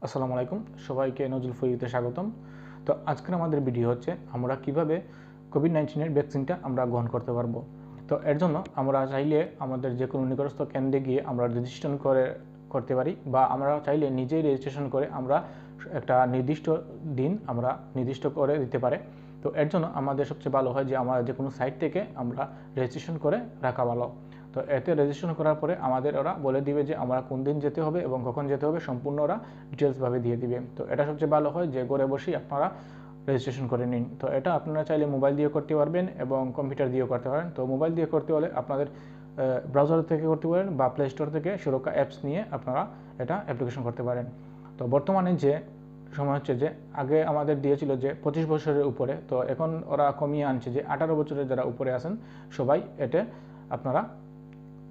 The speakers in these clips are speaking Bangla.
আসসালামু আলাইকুম, সবাইকে নজরুল ফরিতে স্বাগতম। তো আজকের আমাদের ভিডিও হচ্ছে আমরা কিভাবে কোভিড-19 ভ্যাকসিনটা আমরা গ্রহণ করতে পারবো। তো এর জন্য আমরা চাইলে আমাদের যে কোনো নিকটস্থ কেন্দ্রে গিয়ে আমরা রেজিস্ট্রেশন করতে পারি, বা আমরা চাইলে নিজেই রেজিস্ট্রেশন করে আমরা একটা নির্দিষ্ট দিন আমরা নির্দিষ্ট করে দিতে পারে। তো এর জন্য আমাদের সবচেয়ে ভালো হয় যে আমরা যে কোনো সাইট থেকে আমরা রেজিস্ট্রেশন করে রাখা ভালো। তো এতে রেজিস্ট্রেশন করার পরে আমাদের ওরা বলে দিবে যে আমরা কোন দিন যেতে হবে এবং কখন যেতে হবে, সম্পূর্ণ ওরা ডিটেলসভাবে দিয়ে দিবে। তো এটা সবচেয়ে ভালো হয় যে ঘরে বসেই আপনারা রেজিস্ট্রেশন করে নিন। তো এটা আপনারা চাইলে মোবাইল দিয়ে করতে পারবেন এবং কম্পিউটার দিয়েও করতে পারেন। তো মোবাইল দিয়ে করতে হলে আপনাদের ব্রাউজার থেকে করতে পারেন বা প্লে স্টোর থেকে সুরক্ষা অ্যাপস নিয়ে আপনারা এটা অ্যাপ্লিকেশন করতে পারেন। তো বর্তমানে যে সময় হচ্ছে যে আগে আমাদের দিয়েছিল যে 25 বছরের উপরে, তো এখন ওরা কমিয়ে আনছে যে 18 বছরের যারা উপরে আছেন সবাই এতে আপনারা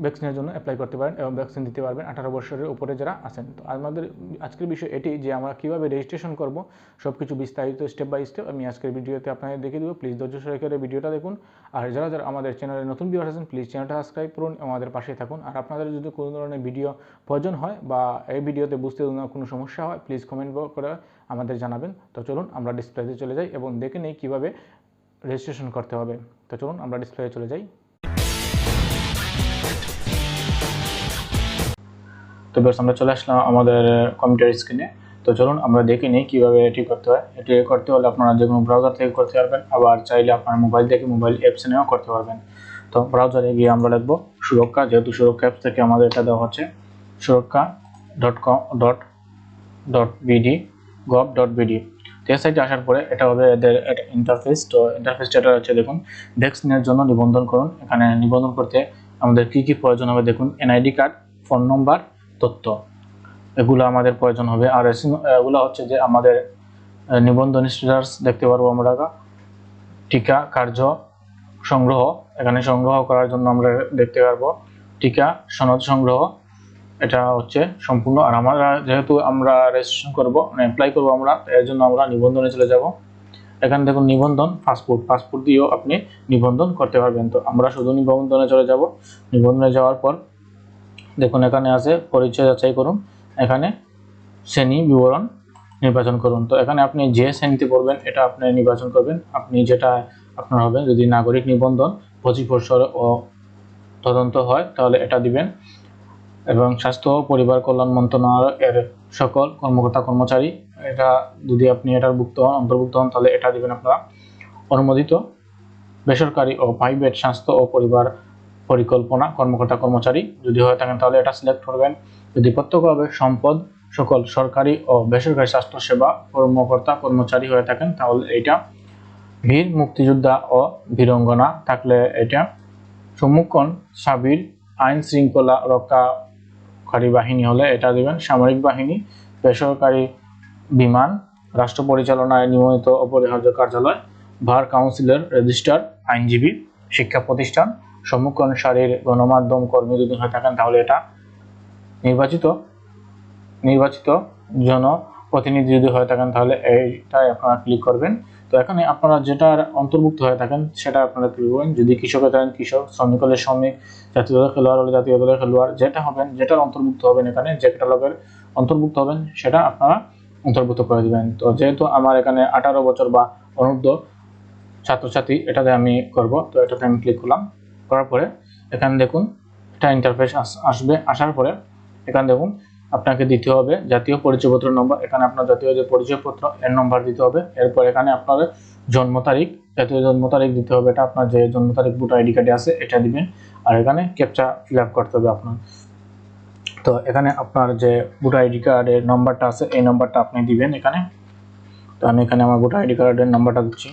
ভ্যাকসিনের জন্য অ্যাপ্লাই করতে পারেন এবং ভ্যাকসিন দিতে পারবেন 18 বছরের উপরে যারা আছেন। তো আমাদের আজকের বিষয় এটি যে আমরা কীভাবে রেজিস্ট্রেশন করব, সব কিছু বিস্তারিত স্টেপ বাই স্টেপ আমি আজকের ভিডিওতে আপনাদের দেখিয়ে দেবো। প্লিজ ধৈর্য সহকারে ভিডিওটা দেখুন। আর যারা যারা আমাদের চ্যানেলে নতুন ভিউয়ার আছেন প্লিজ চ্যানেলটা সাবস্ক্রাইব করুন, আমাদের পাশে থাকুন। আর আপনাদের যদি কোনো ধরনের ভিডিও প্রয়োজন হয় বা এই ভিডিওতে বুঝতে কোনো সমস্যা হয় প্লিজ কমেন্ট করে আমাদের জানাবেন। তো চলুন আমরা ডিসপ্লেতে চলে যাই এবং দেখে নিই কীভাবে রেজিস্ট্রেশন করতে হবে। তো চলুন আমরা ডিসপ্লেতে চলে যাই। তো বেশ আমরা চলে আসলাম আমাদের কম্পিউটার স্ক্রিনে। তো চলুন আমরা দেখে নিই কীভাবে এটি করতে হয়। এটি করতে হলে আপনারা যে কোনো ব্রাউজার থেকে করতে পারবেন, আবার চাইলে আপনার মোবাইল থেকে মোবাইল অ্যাপস নিয়েও করতে পারবেন। তো ব্রাউজারে গিয়ে আমরা লিখব সুরক্ষা, যেহেতু সুরক্ষা অ্যাপস থেকে আমাদের এটা দেওয়া হচ্ছে surokkha.com.bd তো এই সাইটে আসার পরে এটা হবে এদের ইন্টারফেস। তো ইন্টারফেসটা এটা হচ্ছে, দেখুন ভ্যাকসিনের জন্য নিবন্ধন করুন। এখানে নিবন্ধন করতে আমাদের কী কী প্রয়োজন হবে দেখুন, এনআইডি কার্ড, ফোন নম্বর, তথ্য, এগুলো আমাদের প্রয়োজন হবে। আর এগুলো হচ্ছে যে আমাদের নিবন্ধন স্ট্যাটাস দেখতে পারবো আমরা, টিকা কার্য সংগ্রহ, এখানে সংগ্রহ করার জন্য আমরা দেখতে পারবো টিকা সনদ সংগ্রহ, এটা হচ্ছে সম্পূর্ণ। আর আমরা যেহেতু আমরা রেজিস্ট্রেশন করবো অ্যাপ্লাই করবো আমরা, এর জন্য আমরা নিবন্ধনে চলে যাব। এখানে দেখুন নিবন্ধন, পাসপোর্ট দিয়েও আপনি নিবন্ধন করতে পারবেন। তো আমরা শুধু নিবন্ধনে চলে যাব। নিবন্ধনে যাওয়ার পর দেখুন এখানে আছে পরিচয় যাচাই করুন, এখানে শ্রেণী বিবরণ নির্বাচন করুন। তো এখানে আপনি যে শ্রেণীতে পড়বেন এটা আপনি নির্বাচন করবেন, আপনি যেটা আপনার হবে। যদি নাগরিক নিবন্ধন 25 বছর ও তদন্ত হয় তাহলে এটা দিবেন, এবং স্বাস্থ্য ও পরিবার কল্যাণ মন্ত্রণালয় এর সকল কর্মকর্তা কর্মচারী, এটা যদি আপনি এটার অন্তর্ভুক্ত হন তাহলে এটা দিবেন আপনারা। অনুমোদিত বেসরকারি ও প্রাইভেট স্বাস্থ্য ও পরিবার পরিকল্পনা কর্মকর্তা কর্মচারী যদি হয়ে থাকেন তাহলে এটা সিলেক্ট করবেন। যদি প্রত্যক্ষভাবে সম্পদ সকল সরকারি ও বেসরকারি স্বাস্থ্য সেবা কর্মকর্তা কর্মচারী হয়ে থাকেন তাহলে এটা। বীর মুক্তিযোদ্ধা ও বীরাঙ্গনা থাকলে এটা। সম্মুখীন সাবির আইন শৃঙ্খলা রক্ষাকারী বাহিনী হলে এটা দিবেন। সামরিক বাহিনী, বেসরকারি বিমান, রাষ্ট্র পরিচালনায় নিয়মিত অপরিহার্য কার্যালয়, বার কাউন্সিলর, রেজিস্ট্রার, আইনজীবী, শিক্ষা প্রতিষ্ঠান, সম্মুখীন সারির গণমাধ্যম কর্মী যদি হয়ে থাকেন তাহলে এটা। নির্বাচিত জনপ্রতিনিধি যদি হয়ে থাকেন তাহলে এইটাই আপনারা ক্লিক করবেন। তো এখানে আপনারা যেটার অন্তর্ভুক্ত হয়ে থাকেন সেটা আপনারা ক্লিক করবেন। যদি কৃষক হয়ে থাকেন কৃষক, শ্রমিক হলে শ্রমিক, জাতীয় দলের খেলোয়াড় হলে জাতীয় দলের খেলোয়াড়, যেটা হবেন যেটার অন্তর্ভুক্ত হবেন এখানে যে ক্যাটালগের অন্তর্ভুক্ত হবেন সেটা আপনারা অন্তর্ভুক্ত করে দিবেন। তো যেহেতু আমার এখানে 18 বছর বা অনূর্ধ্ব ছাত্রছাত্রী, এটাতে আমি করব। তো এটাতে আমি ক্লিক করলাম, করার পরে এখানে দেখুন এটা ইন্টারফেস আসবে। আসার পরে এখানে দেখুন আপনাকে দিতে হবে জাতীয় পরিচয়পত্র নম্বর, এখানে আপনার জাতীয় যে পরিচয়পত্র এর নম্বর দিতে হবে। এরপর এখানে আপনার জন্ম তারিখ, জাতীয় জন্ম তারিখ দিতে হবে, এটা আপনার যে জন্ম তারিখ ভোটার আইডি কার্ডে আছে এটা দিবেন। আর এখানে ক্যাপচা ফিল আপ করতে হবে আপনার। তো এখানে আপনার যে ভোটার আইডি কার্ডের নম্বরটা আছে এই নম্বরটা আপনি দিবেন এখানে। তো আমি এখানে আমার ভোটার আইডি কার্ডের নাম্বারটা দিচ্ছি।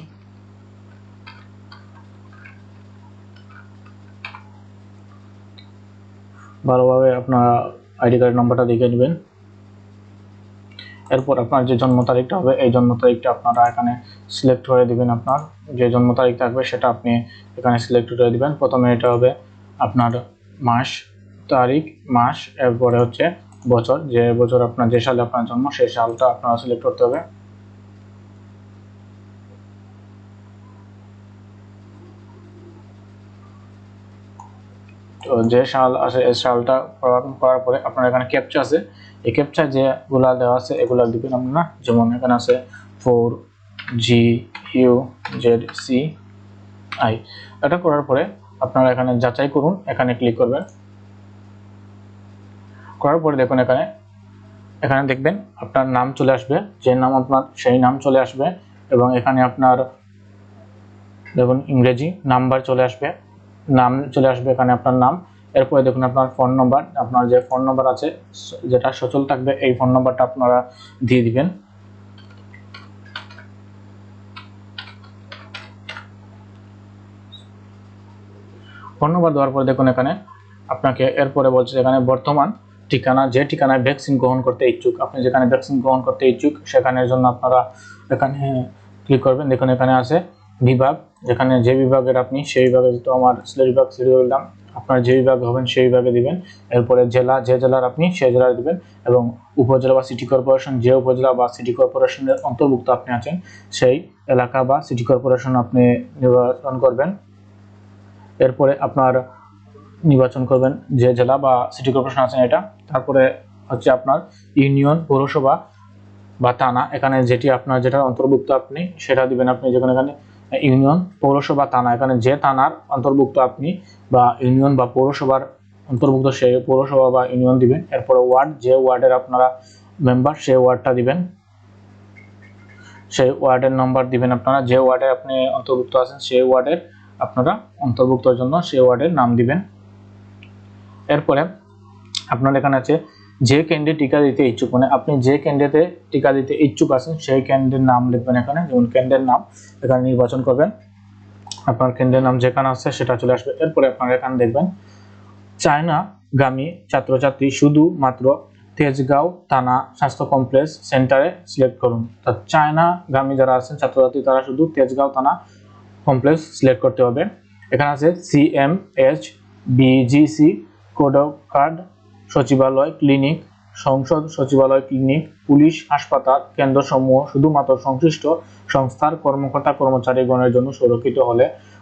ভালোভাবে আপনার আইডি কার্ডের নাম্বারটা দেখে নেবেন। এরপর আপনার যে জন্ম তারিখটা হবে এই জন্ম তারিখটা আপনারা এখানে সিলেক্ট করে দিবেন। আপনার যে জন্ম তারিখ থাকবে সেটা আপনি এখানে সিলেক্ট করে দিবেন। প্রথমে এটা হবে আপনার মাস, তারিখ, মাস, এরপরে হচ্ছে বছর, যে বছর আপনার যে সালে আপনার জন্ম সেই সালটা আপনারা সিলেক্ট করতে হবে। তো তো যে সাল আসে এই সালটা করার পরে আপনার এখানে ক্যাপচা আছে, এই ক্যাপচা যেগুলা দেওয়া আছে এগুলা দিবেন আপনারা। যেমন এখানে আছে 4GUZCI। এটা করার পরে আপনারা এখানে যাচাই করুন, এখানে ক্লিক করবেন। করার পরে দেখুন এখানে দেখবেন আপনার নাম চলে আসবে, যে নাম আপনার সেই নাম চলে আসবে, এবং এখানে আপনার দেখুন ইংরেজি নাম্বার চলে আসবে, নাম চলে আসবে এখানে আপনার নাম। এরপরে দেখুন আপনার ফোন নাম্বার, আপনার যে ফোন নাম্বার আছে যেটা সচল থাকবে এই ফোন নাম্বারটা আপনারা দিয়ে দিবেন। ফোন নাম্বার দেওয়ার পরে দেখুন এখানে আপনাকে এরপরে বলছে এখানে বর্তমান ঠিকানা, যে ঠিকানায় ভ্যাকসিন গ্রহণ করতে ইচ্ছুক, আপনি যেখানে ভ্যাকসিন গ্রহণ করতে ইচ্ছুক সেখানের জন্য আপনারা এখানে ক্লিক করবেন। দেখুন এখানে আছে বিভাগ, যেখানে যে বিভাগের আপনি সেই বিভাগে, যেহেতু আমার সিলেট বিভাগ সিলেট দিলাম, আপনার যে বিভাগে হবেন সেই বিভাগে দিবেন। এরপরে জেলা, যে জেলার আপনি সেই জেলায় দিবেন, এবং উপজেলা বা সিটি কর্পোরেশন, যে উপজেলা বা সিটি কর্পোরেশনের অন্তর্ভুক্ত আপনি আছেন সেই এলাকা বা সিটি কর্পোরেশন আপনি নির্বাচন করবেন। এরপরে আপনার নির্বাচন করবেন যে জেলা বা সিটি কর্পোরেশন আছেন এটা। তারপরে হচ্ছে আপনার ইউনিয়ন, পৌরসভা বা থানা, এখানে যেটি আপনার যেটা অন্তর্ভুক্ত আপনি সেটা দিবেন। আপনি যেখানে এখানে ইউনিয়ন, পৌরসভা, থানা, এখানে যে থানার অন্তর্ভুক্ত আপনি বা ইউনিয়ন বা পৌরসভার অন্তর্ভুক্ত সেই পৌরসভা বা ইউনিয়ন দিবেন। এরপরে ওয়ার্ড, যে ওয়ার্ডের আপনারা মেম্বার সেই ওয়ার্ডটা দিবেন, সেই ওয়ার্ডের নম্বর দিবেন আপনারা, যে ওয়ার্ডে আপনি অন্তর্ভুক্ত আছেন সেই ওয়ার্ডের আপনারা অন্তর্ভুক্তর জন্য সেই ওয়ার্ডের নাম দিবেন। এরপরে আপনার এখানে আছে যে কেন্দ্রে টিকা দিতে ইচ্ছুক, মানে আপনি যে কেন্দ্রেতে টিকা দিতে ইচ্ছুক আছেন সেই কেন্দ্রের নাম লিখবেন এখানে। যেমন কেন্দ্রের নাম এখানে নির্বাচন করবেন, আপনার কেন্দ্রের নাম যেখানে আছে সেটা চলে আসবে। এরপরে আপনারা এখানে দেখবেন চায়নাগামী ছাত্রছাত্রী শুধুমাত্র তেজগাঁও থানা স্বাস্থ্য কমপ্লেক্স সেন্টারে সিলেক্ট করুন। তো চায়নাগামী যারা আছেন ছাত্রছাত্রী তারা শুধু তেজগাঁও থানা কমপ্লেক্স সিলেক্ট করতে হবে। এখানে আছে CMH, BGC, কোডকার্ড, সচিবালয়, ক্লিনিক, সংসদ সচিবালয়, ক্লিনিক, পুলিশ, হাসপাতাল, কেন্দ্রসমূহ শুধুমাত্র সংশ্লিষ্ট সংস্থার কর্মকর্তা কর্মচারীগণের জন্য সুরক্ষিত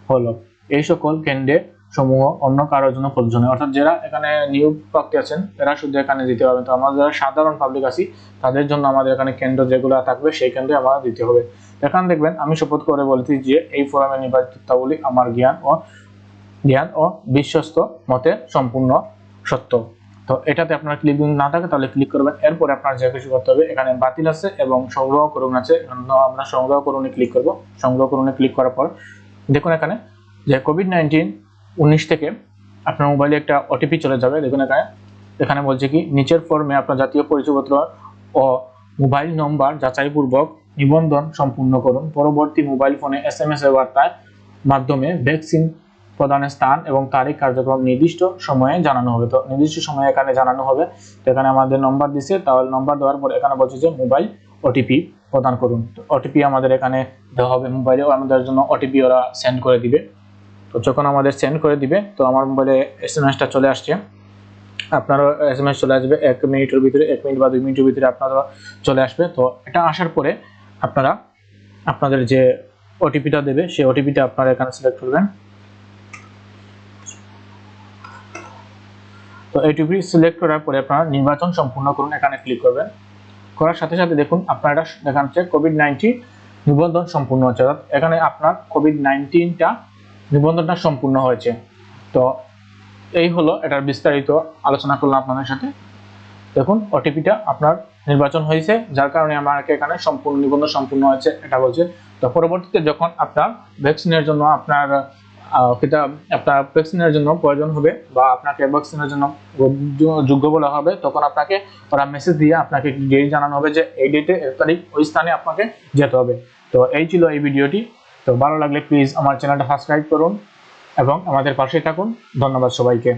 হলো। এই সকল কেন্দ্রে সমূহ অন্য কারোর জন্য প্রযোজ্য নয়। অর্থাৎ যারা এখানে নিয়োগ প্রার্থী আছেন এরা শুধু এখানে দিতে পারবেন। তো আমরা যারা সাধারণ পাবলিক আছি তাদের জন্য আমাদের এখানে কেন্দ্র যেগুলো থাকবে সেই কেন্দ্রে আমরা দিতে হবে। এখানে দেখবেন আমি শপথ করে বলছি যে এই ফোরামে নির্বাচিত তথ্যাবলী আমার জ্ঞান ও বিশ্বস্ত মতে সম্পূর্ণ সত্য। তো এটাতে আপনার ক্লিক না থাকে তাহলে ক্লিক করবেন। এরপরে আপনার যে কিছু করতে হবে, এখানে বাতিল আছে এবং সংগ্রহ করুন আছে, আমরা সংগ্রহ করুনে ক্লিক করব। সংগ্রহ করুনে ক্লিক করার পর দেখুন এখানে যে COVID-19 থেকে আপনার মোবাইলে একটা OTP চলে যাবে। দেখুন এখানে বলছে কি নিচের ফর্মে আপনার জাতীয় পরিচয়পত্র ও মোবাইল নম্বর যাচাইপূর্বক নিবন্ধন সম্পূর্ণ করুন। পরবর্তী মোবাইল ফোনে SMS এর বার্তার মাধ্যমে ভ্যাকসিন প্রদানের স্থান এবং তারিখ কার্যক্রম নির্দিষ্ট সময়ে জানানো হবে। তো নির্দিষ্ট সময়ে এখানে জানানো হবে। তো এখানে আমাদের নম্বর দিছে, তাহলে নম্বর দেওয়ার পর এখানে বলছে যে মোবাইল OTP প্রদান করুন। তো OTP আমাদের এখানে দেওয়া হবে, মোবাইলেও আমাদের জন্য OTP ওরা সেন্ড করে দিবে। তো যখন আমাদের সেন্ড করে দিবে তো আমার মোবাইলে SMS-টা চলে আসছে, আপনারও SMS চলে আসবে 1 মিনিটের ভিতরে, 1 মিনিট বা 2 মিনিটের ভিতরে আপনারও চলে আসবে। তো এটা আসার পরে আপনারা আপনাদের যে OTP-টা দেবে সেই OTP-টা আপনারা এখানে সিলেক্ট করবেন। তো OTP সিলেক্ট করার পরে আপনারা নির্বাচন সম্পূর্ণ করুন, এখানে ক্লিক করবেন। করার সাথে সাথে দেখুন আপনারা দেখাচ্ছে COVID-19 নিবন্ধন সম্পূর্ণ হচ্ছে, অর্থাৎ এখানে আপনার COVID-19টা নিবন্ধনটা সম্পূর্ণ হয়েছে। তো এই হলো এটার বিস্তারিত আলোচনা করলাম আপনাদের সাথে। দেখুন OTP-টা আপনার নির্বাচন হয়েছে, যার কারণে আমাকে এখানে সম্পূর্ণ নিবন্ধন সম্পূর্ণ হয়েছে এটা বলছে। তো পরবর্তীতে যখন আপনার ভ্যাকসিনের জন্য আপনার ভ্যাকসিনের জন্য প্রয়োজন হবে বা আপনাকে ভ্যাকসিনের জন্য যোগ্য বলা হবে, তখন আপনাকে ওরা মেসেজ দিয়ে আপনাকে ডেট জানানো হবে যে এই ডেটে এর তারিখ ওই স্থানে আপনাকে যেতে হবে। তো এই ছিল এই ভিডিওটি। তো ভালো লাগলে প্লিজ আমার চ্যানেলটা সাবস্ক্রাইব করুন এবং আমাদের পাশে থাকুন। ধন্যবাদ সবাইকে।